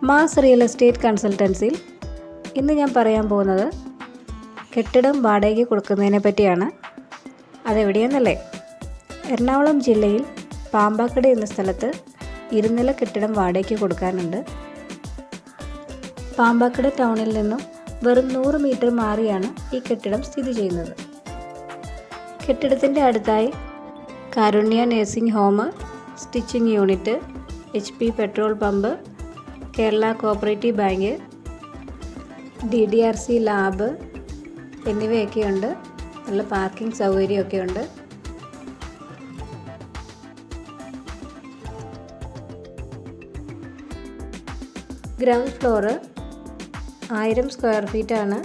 Mass real estate കൺസൾട്ടൻസിയിൽ ഇന്ന് ഞാൻ പറയാൻ പോകുന്നത് കെട്ടിടം വാടകയ്ക്ക് കൊടുക്കുന്നതിനെ പറ്റിയാണ്. അതെവിടെയെന്നല്ലേ? എറണാകുളം ജില്ലയിൽ പാമ്പാക്കട എന്ന സ്ഥലത്ത് ഇരുനില കെട്ടിടം വാടകയ്ക്ക് കൊടുക്കാനുണ്ട്. പാമ്പാക്കട ടൗണിൽ നിന്നും വെറും 100 മീറ്റർ മാറിയാണ് ഈ കെട്ടിടം സ്ഥിതി ചെയ്യുന്നത്. കെട്ടിടത്തിൻ്റെ അടുത്തായി Karunya nursing home, stitching unit, HP petrol pump, Kerala cooperative bank, DDRC lab എന്നിവയൊക്കെയുണ്ട്. നല്ല പാർക്കിംഗ് സൗകര്യമൊക്കെ ഉണ്ട്. ഗ്രൗണ്ട് ഫ്ലോറ് 1000 സ്ക്വയർ ഫീറ്റാണ്.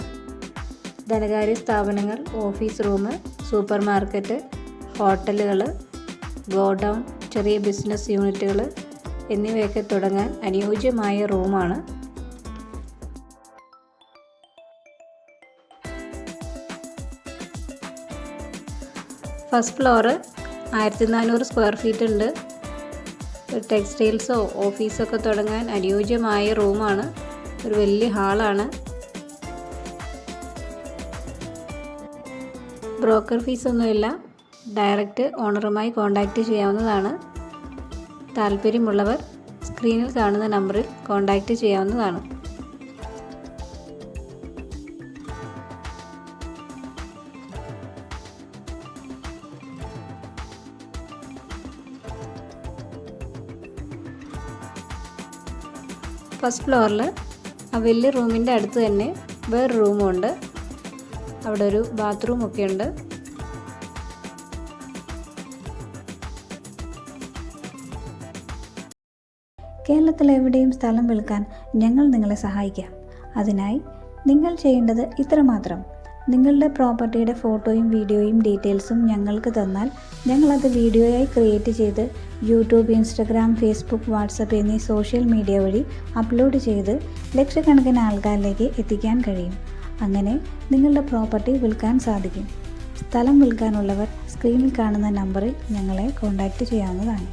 ധനകാര്യ സ്ഥാപനങ്ങൾ, ഓഫീസ് റൂം, സൂപ്പർ മാർക്കറ്റ്, ഹോട്ടലുകൾ, ഗോഡൗൺ, ചെറിയ ബിസിനസ് യൂണിറ്റുകൾ എന്നിവയൊക്കെ തുടങ്ങാൻ അനുയോജ്യമായ റൂമാണ്. ഫസ്റ്റ് ഫ്ലോറ് 1400 സ്ക്വയർ ഫീറ്റ് ഉണ്ട്. ടെക്സ്റ്റൈൽസോ ഓഫീസൊക്കെ തുടങ്ങാൻ അനുയോജ്യമായ റൂമാണ്. ഒരു വലിയ ഹാളാണ്. ബ്രോക്കർ ഫീസൊന്നുമില്ല. ഡയറക്റ്റ് ഓണറുമായി കോൺടാക്റ്റ് ചെയ്യാവുന്നതാണ്. താല്പര്യമുള്ളവർ സ്ക്രീനിൽ കാണുന്ന നമ്പറിൽ കോൺടാക്റ്റ് ചെയ്യാവുന്നതാണ്. ഫസ്റ്റ് ഫ്ലോറിൽ ആ വലിയ റൂമിൻ്റെ അടുത്ത് തന്നെ വേറെ റൂമുണ്ട്. അവിടെ ഒരു ബാത്റൂമൊക്കെ ഉണ്ട്. കേരളത്തിൽ എവിടെയും സ്ഥലം വിൽക്കാൻ ഞങ്ങൾ നിങ്ങളെ സഹായിക്കാം. അതിനായി നിങ്ങൾ ചെയ്യേണ്ടത് ഇത്രമാത്രം: നിങ്ങളുടെ പ്രോപ്പർട്ടിയുടെ ഫോട്ടോയും വീഡിയോയും ഡീറ്റെയിൽസും ഞങ്ങൾക്ക് തന്നാൽ ഞങ്ങളത് വീഡിയോയായി ക്രിയേറ്റ് ചെയ്ത് യൂട്യൂബ്, ഇൻസ്റ്റഗ്രാം, ഫേസ്ബുക്ക്, വാട്സപ്പ് എന്നീ സോഷ്യൽ മീഡിയ വഴി അപ്ലോഡ് ചെയ്ത് ലക്ഷക്കണക്കിന് ആൾക്കാരിലേക്ക് എത്തിക്കാൻ കഴിയും. അങ്ങനെ നിങ്ങളുടെ പ്രോപ്പർട്ടി വിൽക്കാൻ സാധിക്കും. സ്ഥലം വിൽക്കാനുള്ളവർ സ്ക്രീനിൽ കാണുന്ന നമ്പറിൽ ഞങ്ങളെ കോൺടാക്റ്റ് ചെയ്യാവുന്നതാണ്.